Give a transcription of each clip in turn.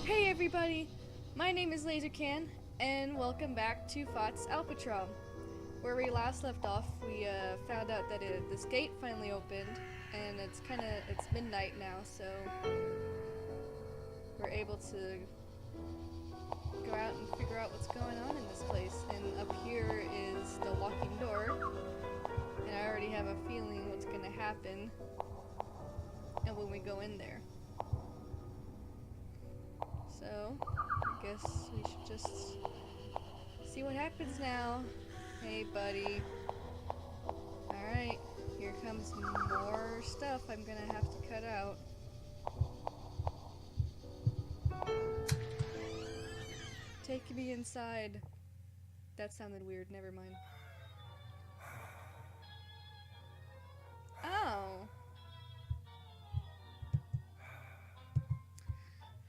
Hey everybody, my name is Lasercan, and welcome back to FOTS Alpatron. Where we last left off, we found out that this gate finally opened, and it's midnight now, so we're able to go out and figure out what's going on in this place. And up here is the locking door, and I already have a feeling what's gonna happen and when we go in there. So, I guess we should just see what happens now. Hey, buddy. Alright, here comes more stuff I'm gonna have to cut out. Take me inside. That sounded weird, never mind. Oh!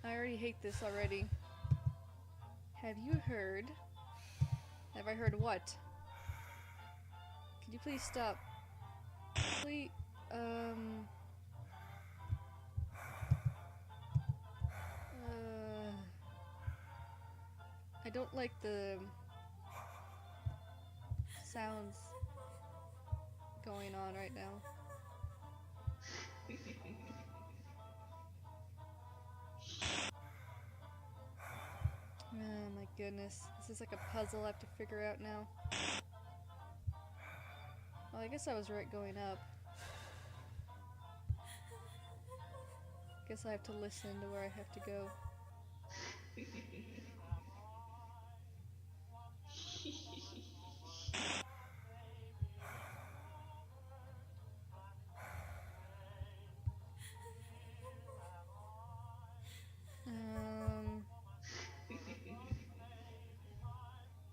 I already hate this already. Have you heard? Have I heard what? Could you please stop? Please, I don't like the sounds going on right now. Oh my goodness. This is like a puzzle I have to figure out now. Well, I guess I was right going up. Guess I have to listen to where I have to go.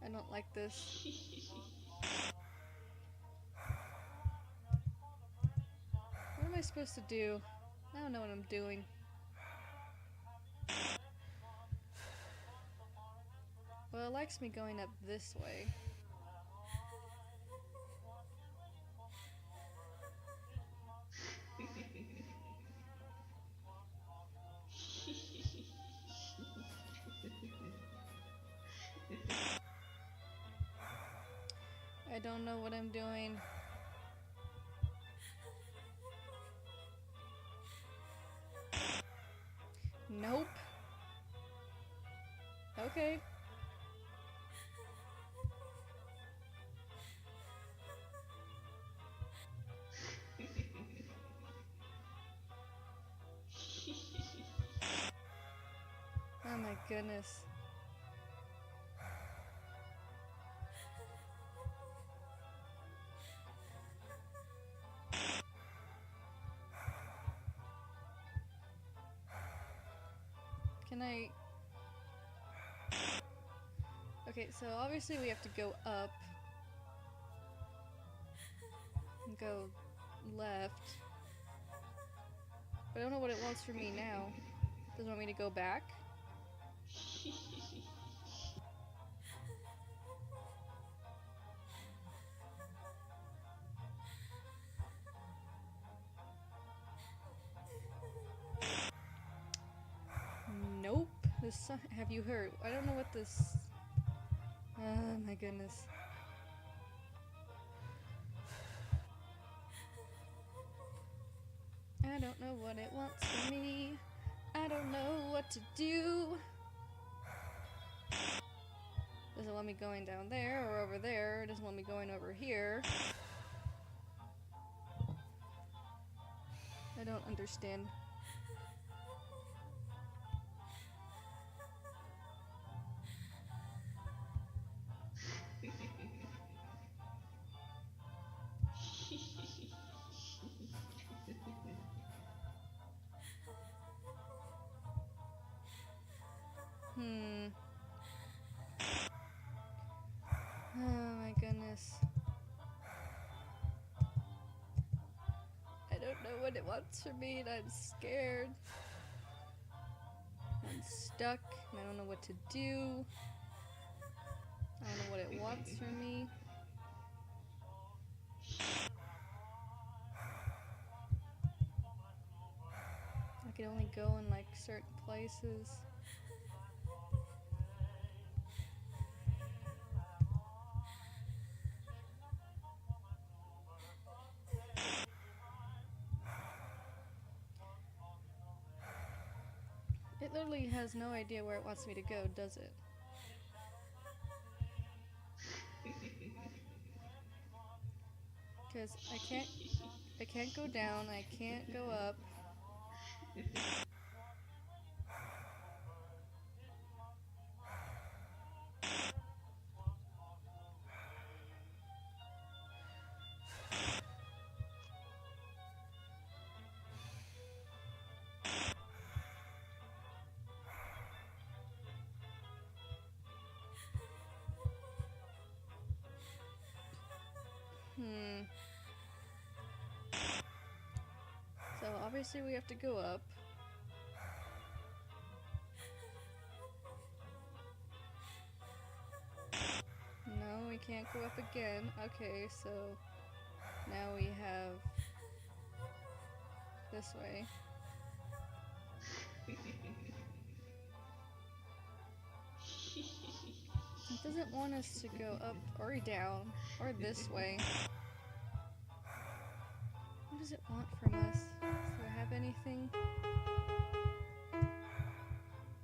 I don't like this. What am I supposed to do? I don't know what I'm doing. Well, it likes me going up this way. I don't know what I'm doing. Nope. Okay. Oh my goodness. Can I... Okay, so obviously we have to go up. And go left. But I don't know what it wants from me now. Does it want me to go back? Nope. This have you heard? I don't know what this... Oh my goodness. I don't know what it wants from me. I don't know what to do. Does it want me going down there or over there? It doesn't want me going over here. I don't understand. Oh my goodness. I don't know what it wants from me and I'm scared. I'm stuck and I don't know what to do. I don't know what it wants from me. I can only go in like certain places. literally has no idea where it wants me to go, does it? Because I can't go down, I can't go up. So obviously we have to go up. No, we can't go up again. Okay, so now we have this way. It doesn't want us to go up or down or this way. What does it want from us? Do I have anything?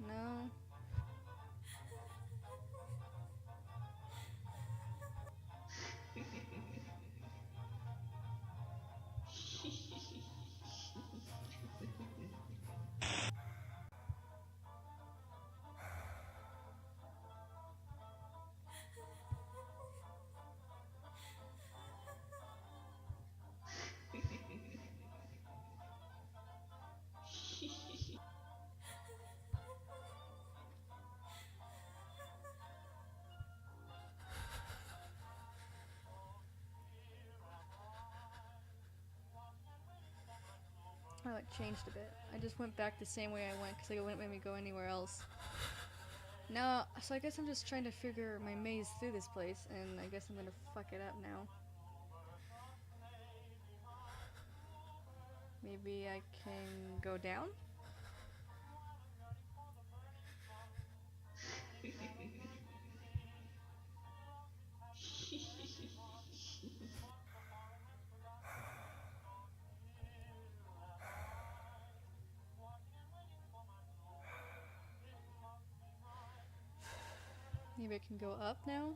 No. Oh, it changed a bit. I just went back the same way I went because it wouldn't let me go anywhere else. No, so I guess I'm just trying to figure my maze through this place, and I guess I'm gonna fuck it up now. Maybe I can go down? Maybe I can go up now?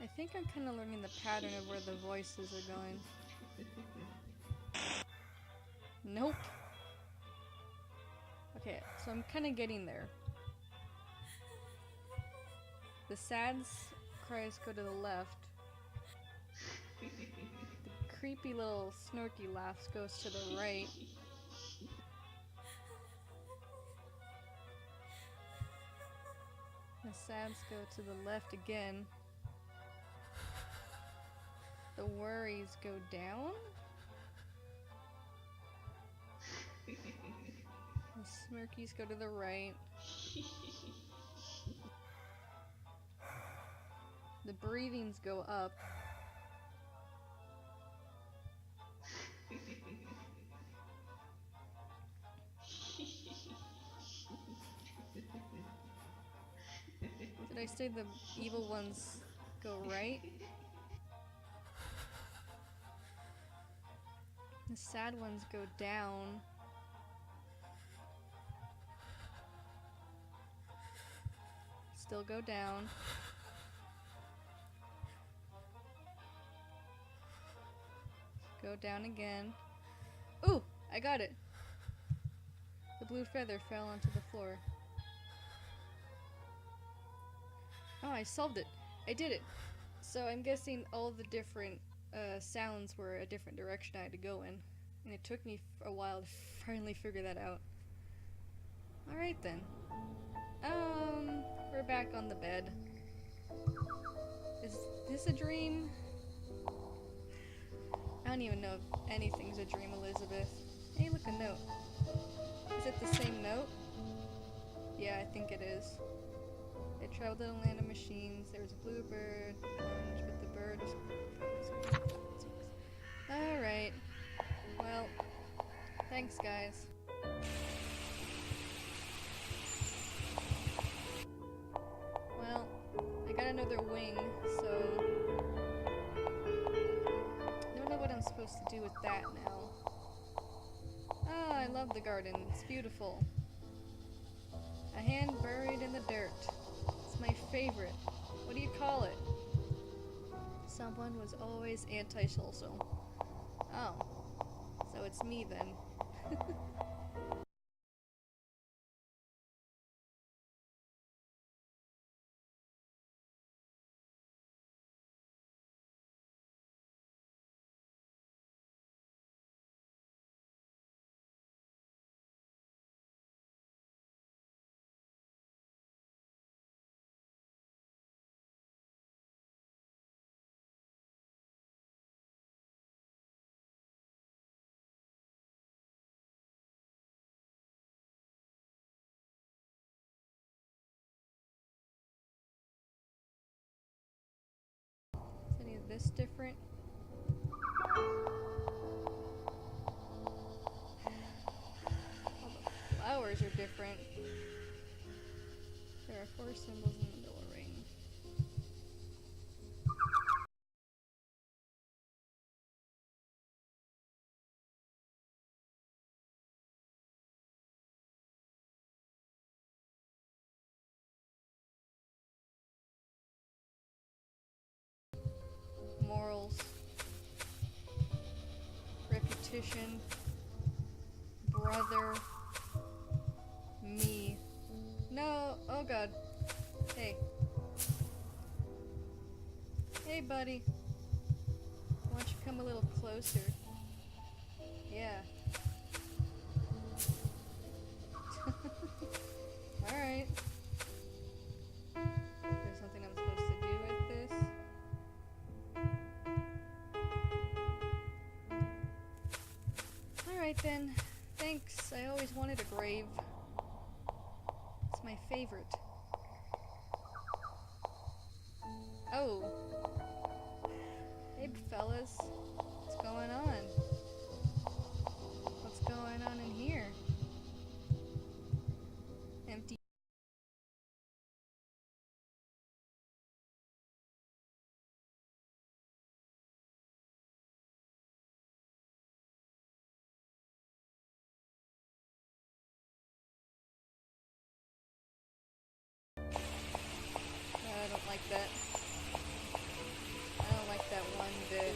I think I'm kind of learning the pattern of where the voices are going. Nope. Okay, so I'm kind of getting there. The sad cries go to the left. The creepy little snorky laughs goes to the right. The sads go to the left again. The worries go down. The smirkies go to the right. The breathings go up. Did I say the evil ones go right? The sad ones go down. Still go down. Go down again. Ooh! I got it! The blue feather fell onto the floor. Oh, I solved it! I did it! So I'm guessing all the different sounds were a different direction I had to go in. And it took me a while to finally figure that out. Alright then. We're back on the bed. Is this a dream? I don't even know if anything's a dream, Elizabeth. Hey, look, a note. Is it the same note? Yeah, I think it is. They traveled to the land of machines. There was a bluebird, orange, but the bird was... Alright. Well, thanks, guys. Well, I got another wing, so... I don't know what I'm supposed to do with that now. love the garden. It's beautiful. A hand buried in the dirt. It's my favorite. What do you call it? Someone was always antisocial. Oh. So it's me then. Is any of this different? All the flowers are different. There are 4 symbols in the middle ring. Morals. Repetition. Brother. Me. No! Oh god. Hey. Hey, buddy. Why don't you come a little closer? Yeah. Alright. There's something I'm supposed to do with this. Alright then. Thanks. I always wanted a grave. It's my favorite. Oh. Hey, fellas. What's going on? What's going on in here? Empty. I don't like that. I don't like that one bit.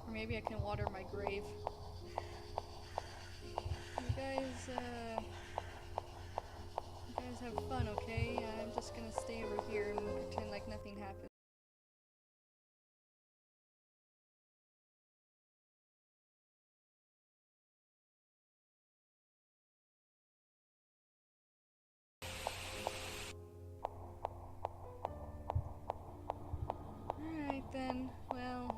Or maybe I can water my grave. You guys have fun, okay? I'm just gonna stay over here and pretend like nothing happened. Alright then, well,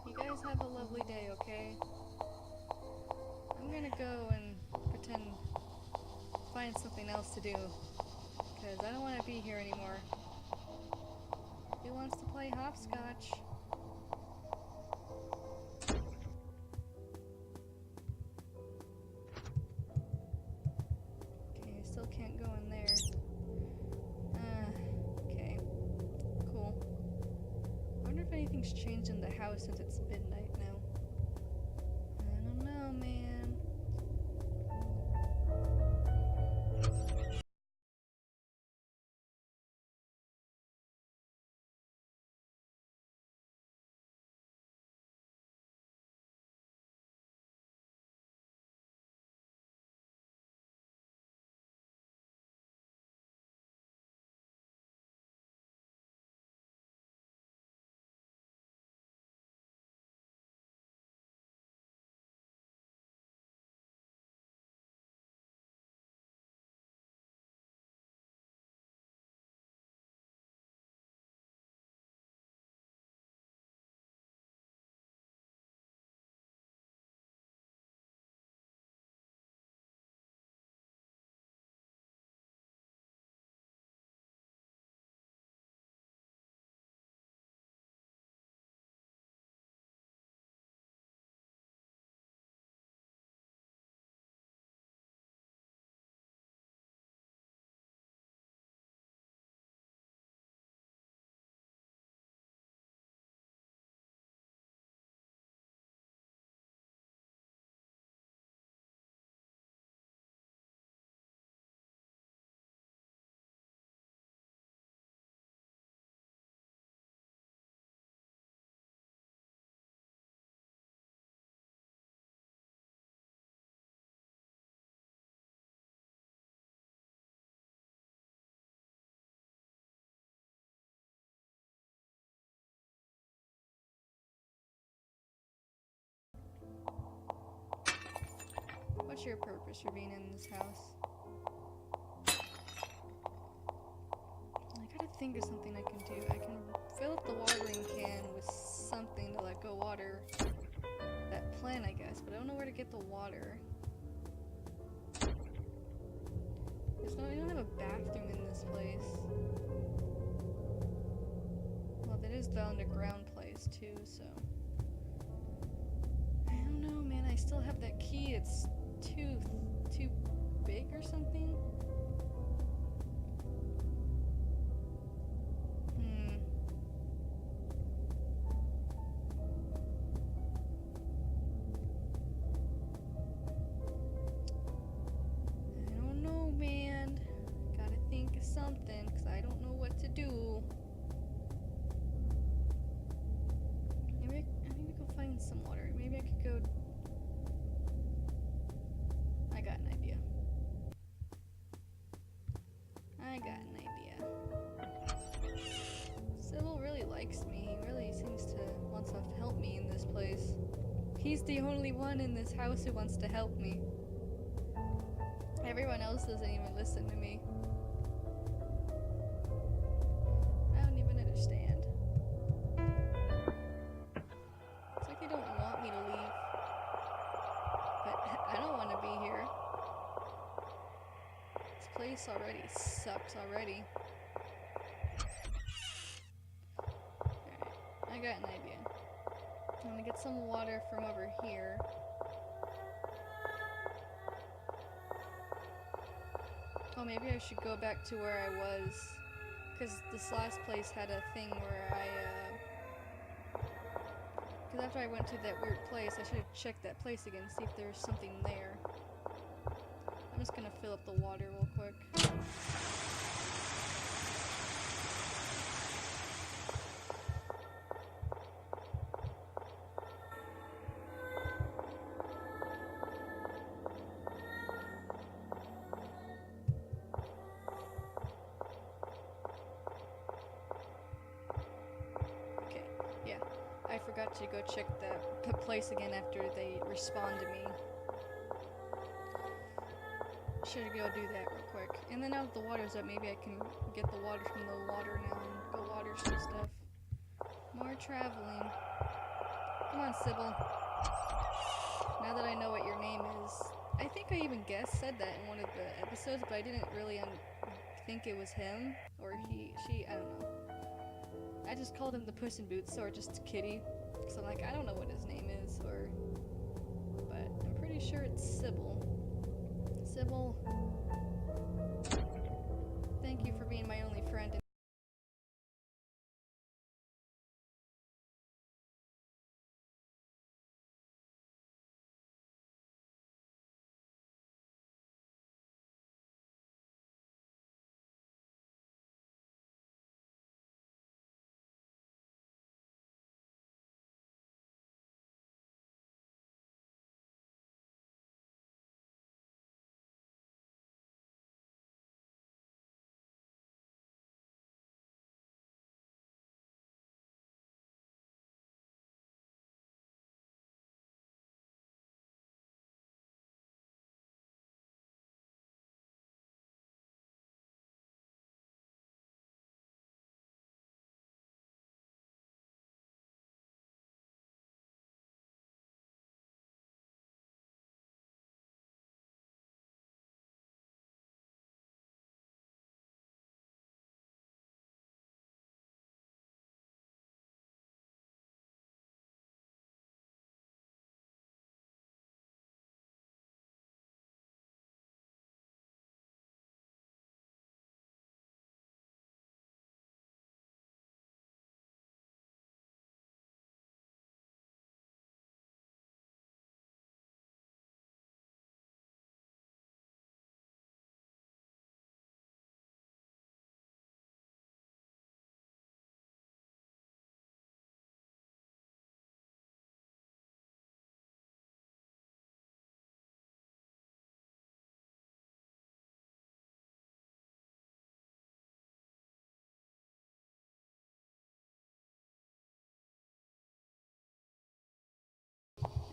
you guys have a lovely day, okay? I'm gonna go and pretend, find something else to do, because I don't want to be here anymore. Who wants to play hopscotch? Okay, I still can't go in there. Okay. Cool. I wonder if anything's changed in the house since it's midnight now. I don't know, man. What's your purpose for being in this house? I gotta think of something I can do. I can fill up the watering can with something to let go water that plant, I guess, but I don't know where to get the water. I don't have a bathroom in this place. Well, that is the underground place too, so I don't know, man. I still have that key. It's too big or something. I don't know, man. Gotta think of something, because I don't know what to do. Maybe I need to go find some water. Maybe I could go... I got an idea. Sybil really likes me. He really seems to want to help me in this place. He's the only one in this house who wants to help me. Everyone else doesn't even listen to me. I don't even understand. It's like they don't want me to leave. But I don't want to be here. This place already sucks already. Alright, I got an idea. I'm gonna get some water from over here. Oh, maybe I should go back to where I was, because this last place had a thing where because after I went to that weird place, I should have checked that place again, see if there's something there. I'm just gonna fill up the water real quick. I forgot to go check the place again after they respawned to me. Should go do that real quick. And then now that the water's up, maybe I can get the water from the water now and go water some stuff. More traveling. Come on, Sybil. Now that I know what your name is. I think I even said that in one of the episodes, but I didn't really think it was him. Or she, I don't know. I just called him the Puss in Boots, or just Kitty. So I'm like, I don't know what his name is, but I'm pretty sure it's Sybil. Sybil, thank you for being my only friend.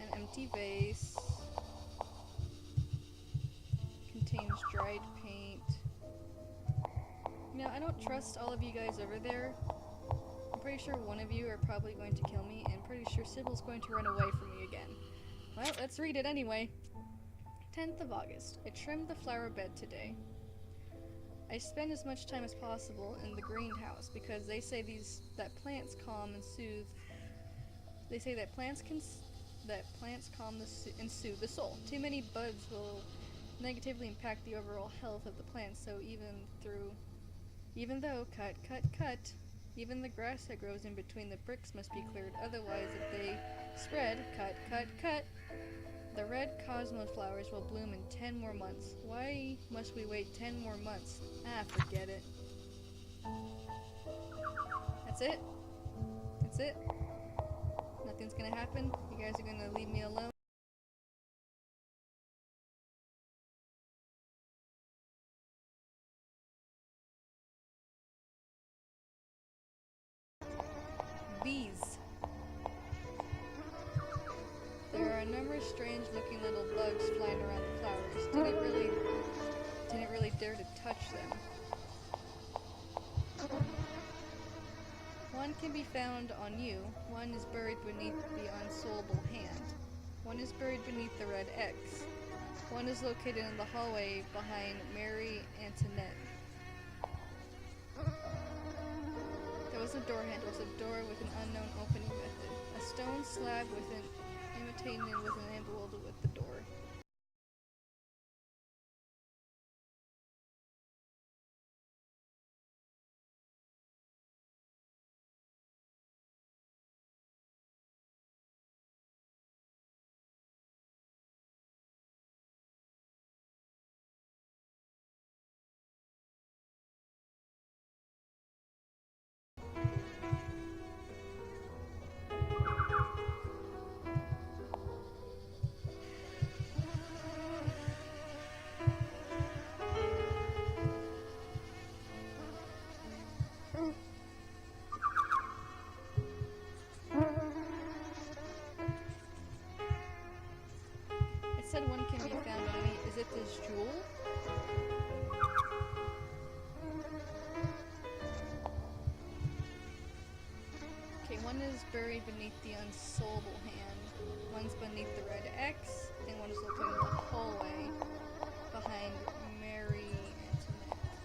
An empty vase. change dried paint. You know, I don't trust all of you guys over there. I'm pretty sure one of you are probably going to kill me, and pretty sure Sybil's going to run away from me again. Well, let's read it anyway. 10th of August. I trimmed the flower bed today. I spend as much time as possible in the greenhouse because they say that plants calm and soothe. They say that plants calm and soothe the soul. Too many bugs will negatively impact the overall health of the plants. So even though even the grass that grows in between the bricks must be cleared. Otherwise, if they spread, cut. The red cosmos flowers will bloom in 10 more months. Why must we wait 10 more months? Ah, forget it. That's it? That's it? Nothing's gonna happen? You guys are gonna leave me alone? Bees. There are a number of strange looking little bugs flying around the flowers. Didn't really dare to touch them. One can be found on you. One is buried beneath the unsoulable hand. One is buried beneath the red X. One is located in the hallway behind Mary Antoinette. There was a door handle. It was a door with an unknown opening method. A stone slab with an imitated with an envelope with the door. It said one can be found on me. Is it this jewel? Okay, one is buried beneath the unsoulable hand. One's beneath the red X, and one is located in the hallway behind Mary Antoinette.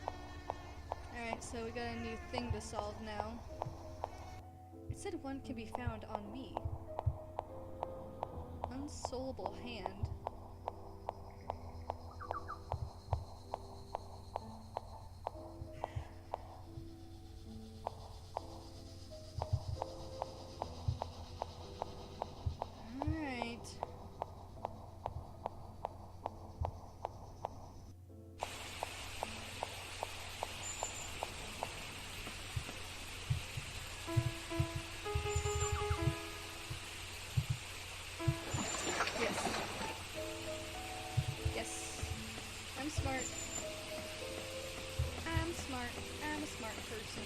Alright, so we got a new thing to solve now. It said one can be found on me. Unsoulable hand. I'm a smart person.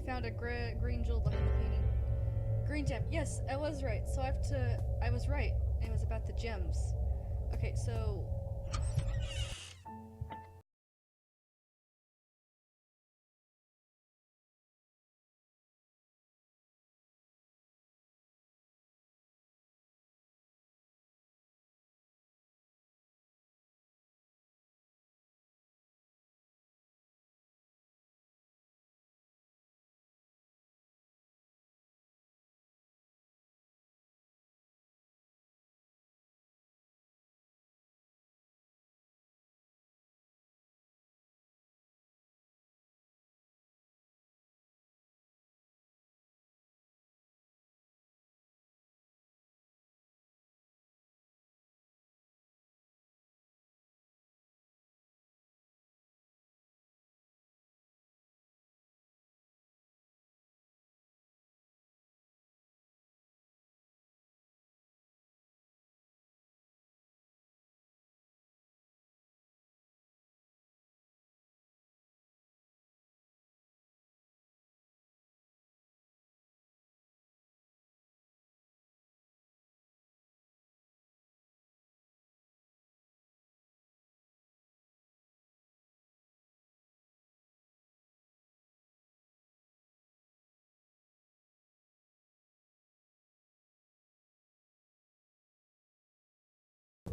found a green jewel behind the painting. Green gem. Yes, I was right. So I was right. It was about the gems. Okay, so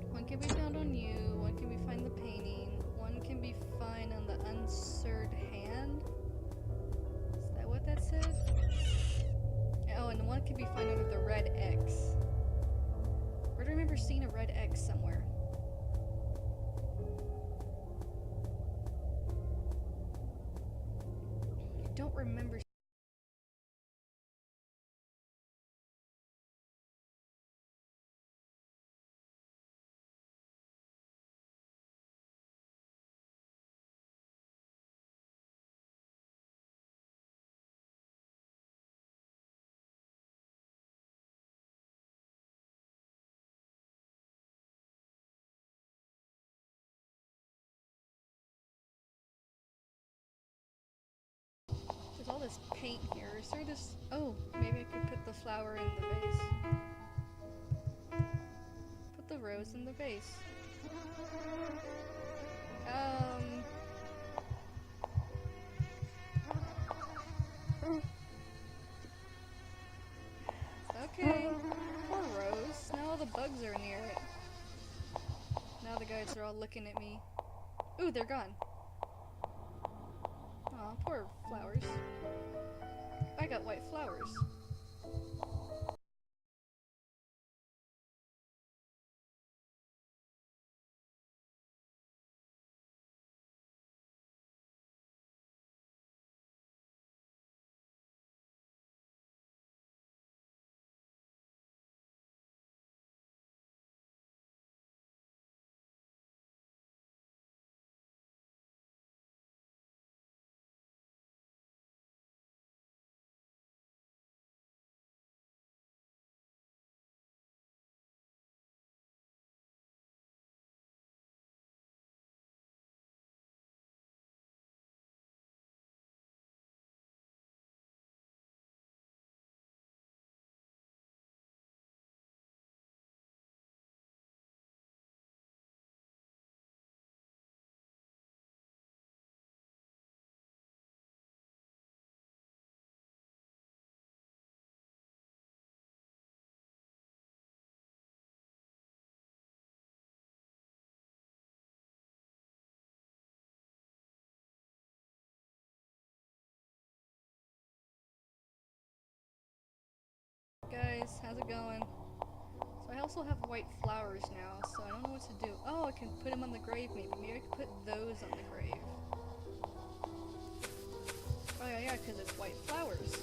one can be found on you, one can be find the painting, one can be found on the unsirred hand. Is that what that said? Oh, and one can be found under the red X. Where do I remember seeing a red X somewhere? I don't remember. There's all this paint here. Is there this? Oh, maybe I could put the flower in the vase. Put the rose in the vase. Okay. Poor Rose. Now all the bugs are near it. Now the guys are all looking at me. Ooh, they're gone. Aw, poor flowers. I got white flowers. Guys, how's it going? So I also have white flowers now, so I don't know what to do. Oh, I can put them on the grave maybe. Maybe I could put those on the grave. Oh yeah, because it's white flowers.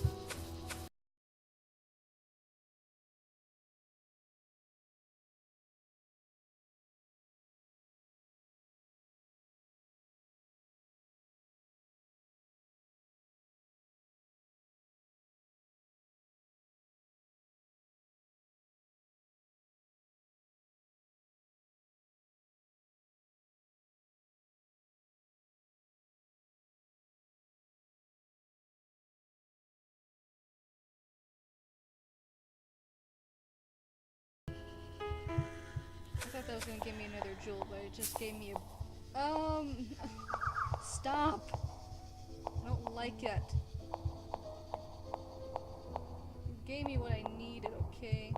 that was gonna give me another jewel, but it just gave me a... Stop! I don't like it. It gave me what I needed, okay?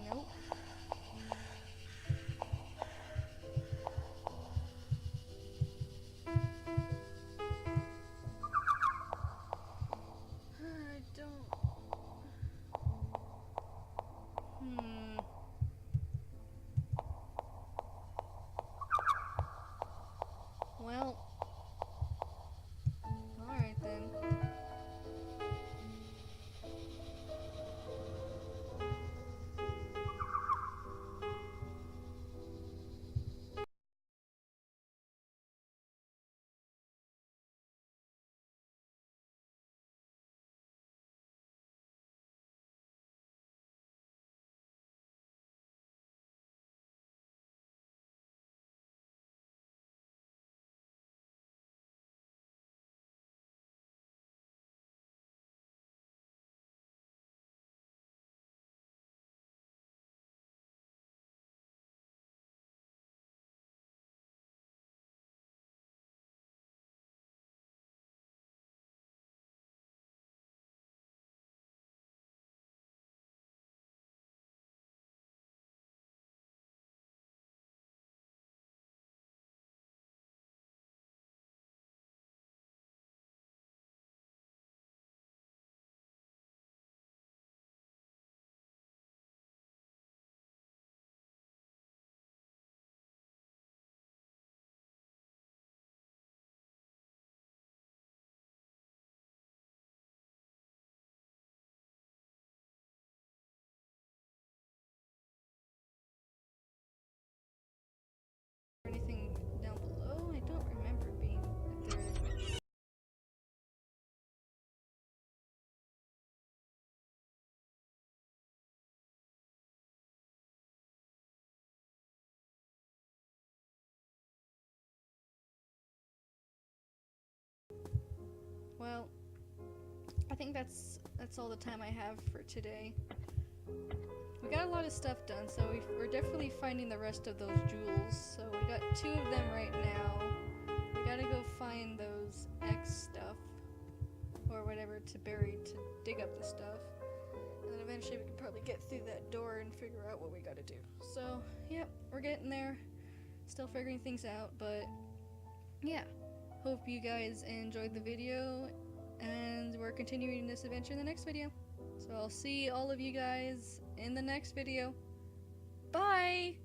Nope. I don't... Well... Alright then. Anything down below? I don't remember being if there. Well, I think that's all the time I have for today. We got a lot of stuff done, so we're definitely finding the rest of those jewels. So we got 2 of them right now. We gotta go find those X stuff, or whatever, to dig up the stuff. And then eventually we can probably get through that door and figure out what we gotta do. So, yep, we're getting there. Still figuring things out, but yeah. Hope you guys enjoyed the video, and we're continuing this adventure in the next video. So I'll see all of you guys in the next video. Bye!